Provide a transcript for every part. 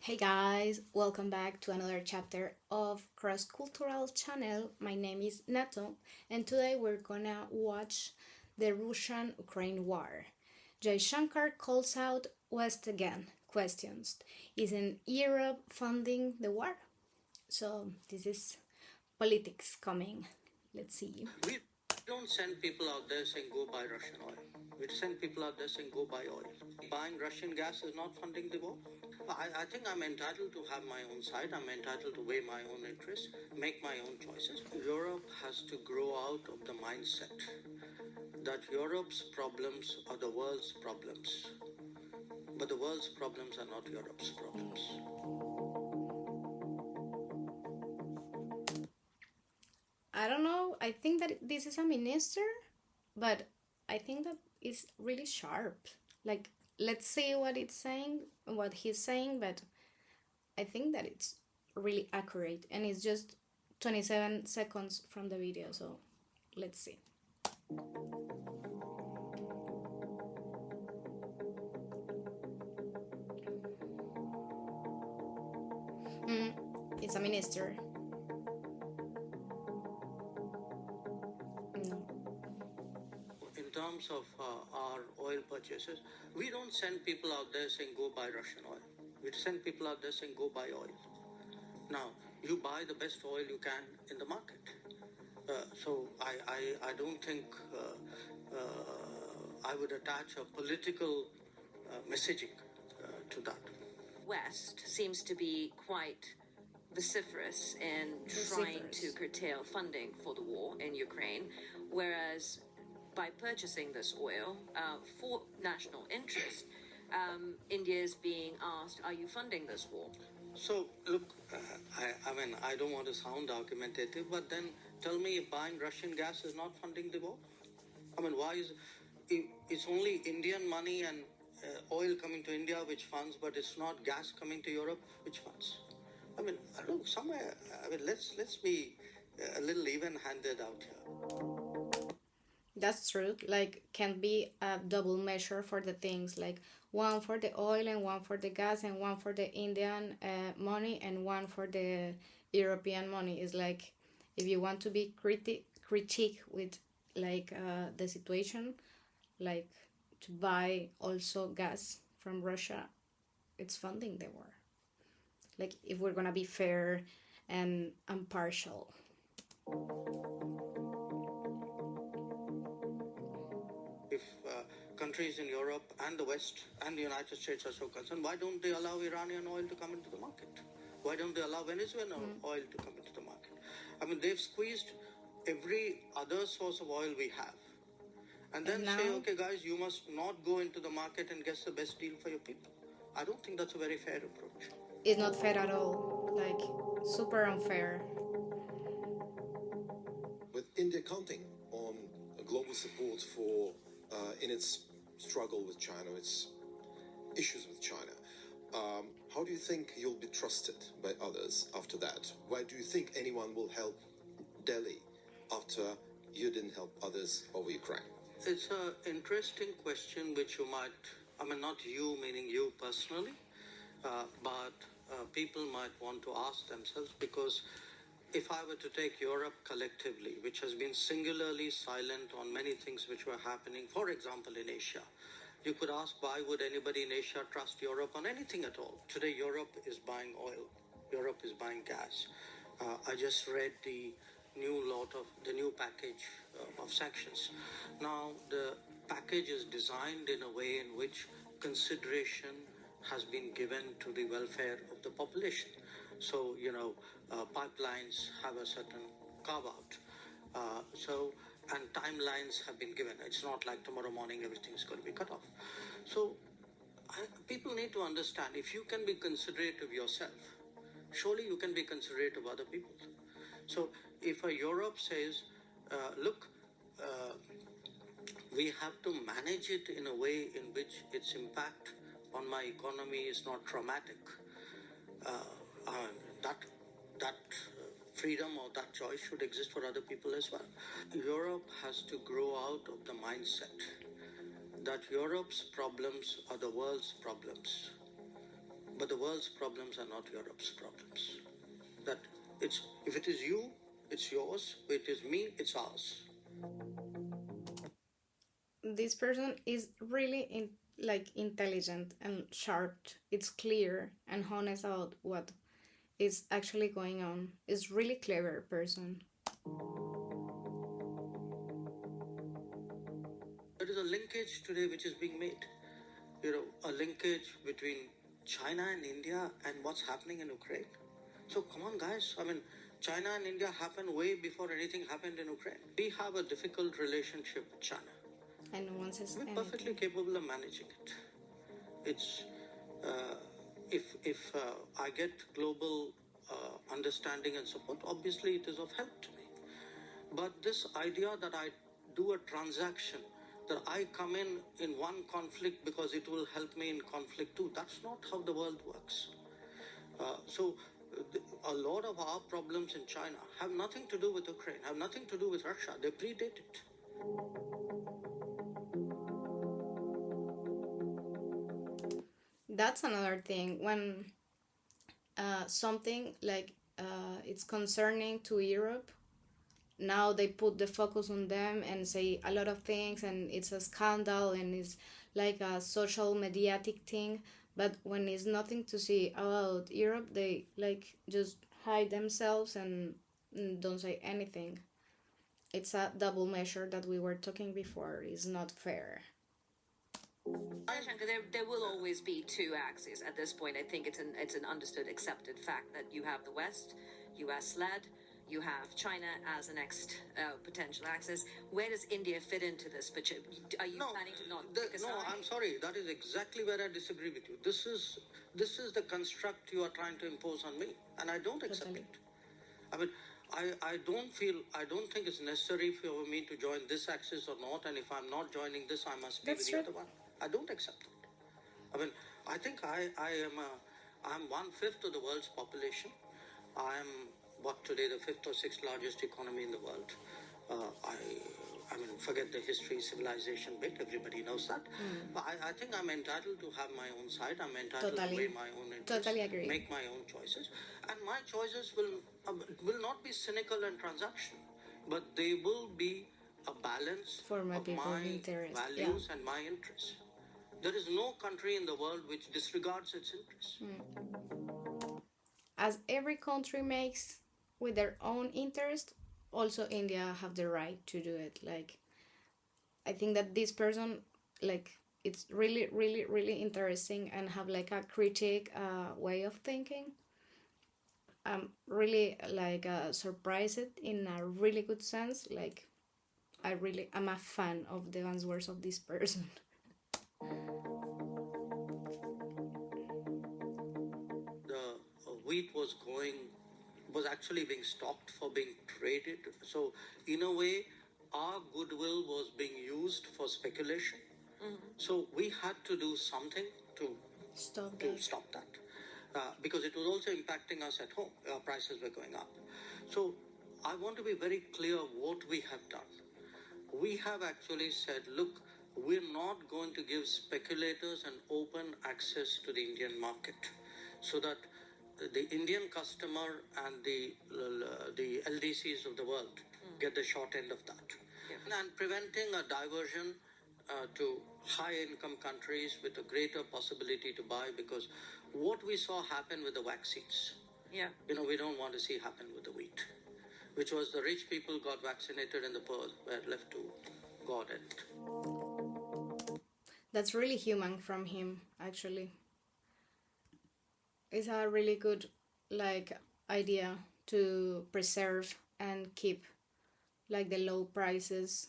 Hey guys, welcome back to another chapter of Cross Cultural Channel. My name is Nato, and today we're gonna watch the Russian-Ukraine war. Jaishankar calls out West again, questions: isn't Europe funding the war? So this is politics coming. Let's see. We don't send people out there saying go buy Russian oil. We send people out there saying go buy oil. Buying Russian gas is not funding the war. I think I'm entitled to have my own side. I'm entitled to weigh my own interests, make my own choices. Europe has to grow out of the mindset that Europe's problems are the world's problems. But the world's problems are not Europe's problems. I don't know. I think that this is a minister, but I think that it's really sharp. Like, let's see what it's saying, what he's saying, but I think that it's really accurate, and it's just 27 seconds from the video, so let's see. It's a minister. No. In terms of our oil purchases, we don't send people out there saying go buy Russian oil. We send people out there saying go buy oil. Now, you buy the best oil you can in the market. So I don't think I would attach a political messaging to that. West seems to be quite vociferous in trying to curtail funding for the war in Ukraine, whereas by purchasing this oil for national interest, India is being asked, are you funding this war? So, look, I don't want to sound argumentative, but then tell me if buying Russian gas is not funding the war? I mean, why is it's only Indian money and oil coming to India which funds, but it's not gas coming to Europe which funds? I mean, look, somewhere, let's be a little even-handed out here. That's true. Like, can be a double measure for the things, like one for the oil and one for the gas and one for the Indian money and one for the European money. Is like, if you want to be critique with like the situation, like to buy also gas from Russia, it's funding the war. Like, if we're gonna be fair and impartial. If countries in Europe and the West and the United States are so concerned, why don't they allow Iranian oil to come into the market? Why don't they allow Venezuelan oil to come into the market? I mean, they've squeezed every other source of oil we have. And then say, okay, guys, you must not go into the market and get the best deal for your people. I don't think that's a very fair approach. It's not fair at all. Like, super unfair. With India counting on global support for in its struggle with China, its issues with China, how do you think you'll be trusted by others after that? Why do you think anyone will help Delhi after you didn't help others over Ukraine? It's an interesting question which you might, I mean, not you, meaning you personally, but people might want to ask themselves, because if I were to take Europe collectively, which has been singularly silent on many things which were happening, for example, in Asia, you could ask, why would anybody in Asia trust Europe on anything at all? Today, Europe is buying oil. Europe is buying gas. I just read the new package of sanctions. Now, the package is designed in a way in which consideration has been given to the welfare of the population. So, pipelines have a certain carve-out. And timelines have been given. It's not like tomorrow morning everything's going to be cut off. So, people need to understand, if you can be considerate of yourself, surely you can be considerate of other people. So, if Europe says, look, we have to manage it in a way in which its impact on my economy is not traumatic, that freedom or that choice should exist for other people as well. Europe has to grow out of the mindset that Europe's problems are the world's problems. But but the world's problems are not Europe's problems. That it's, if it is you, it's yours. If it is me, it's ours. This person is really intelligent and sharp. It's clear and honest about what is actually going on. Is really clever person. There is a linkage today which is being made. A linkage between China and India and what's happening in Ukraine. So come on, guys. I mean, China and India happened way before anything happened in Ukraine. We have a difficult relationship with China. And no one says We're anything. perfectly capable of managing it. It's if I get global understanding and support, obviously it is of help to me. But this idea that I do a transaction, that I come in one conflict because it will help me in conflict too, that's not how the world works. A lot of our problems in China have nothing to do with Ukraine, have nothing to do with Russia. They predate it. That's another thing. When something it's concerning to Europe, now they put the focus on them and say a lot of things, and it's a scandal and it's like a social mediatic thing. But when it's nothing to see about Europe, they just hide themselves and don't say anything. It's a double measure that we were talking before. It's not fair. Jaishankar, there will always be two axes at this point. I think it's an understood, accepted fact that you have the West, US-led, you have China as the next potential axis. Where does India fit into this? But are you planning to not pick a side? No, I'm sorry. That is exactly where I disagree with you. This is the construct you are trying to impose on me, and I don't accept Totally. it. I mean, I don't think it's necessary for me to join this axis or not, and if I'm not joining this, I must be That's with true. the other one. I don't accept it. I mean, I think I'm 1/5 of the world's population. I'm today the 5th or 6th largest economy in the world. I mean, forget the history, civilization bit. Everybody knows that. But I think I'm entitled to have my own side. I'm entitled Totally. to weigh my own interests, Totally agree. make my own choices, and my choices will not be cynical and transactional, but they will be a balance For my of people's my interest, values and my interests. There is no country in the world which disregards its interests. As every country makes with their own interest, also India have the right to do it. I think that this person, it's really, really, really interesting and have a critic way of thinking. I'm really surprised in a really good sense. I'm a fan of the answers of this person. The wheat was actually being stocked for being traded. So in a way, our goodwill was being used for speculation. So we had to do something to Stop that. Because it was also impacting us at home. Our prices were going up. So I want to be very clear what we have done. We have actually said, look, we're not going to give speculators an open access to the Indian market, so that the Indian customer and the LDCs of the world get the short end of that. And preventing a diversion to high-income countries with a greater possibility to buy, because what we saw happen with the vaccines, we don't want to see happen with the wheat, which was the rich people got vaccinated and the poor were left to God and That's really human from him, actually. It's a really good idea to preserve and keep the low prices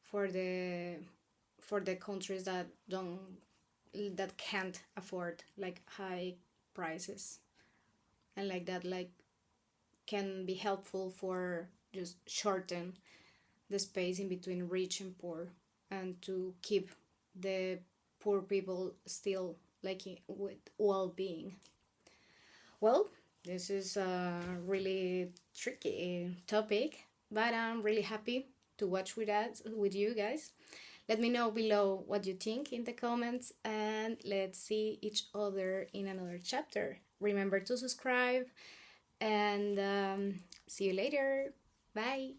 for the countries that can't afford high prices, and that can be helpful for just shorten the space in between rich and poor, and to keep the poor people still with well-being. Well, this is a really tricky topic, but I'm really happy to watch with you guys. Let me know below what you think in the comments, and let's see each other in another chapter. Remember to subscribe, and see you later. Bye.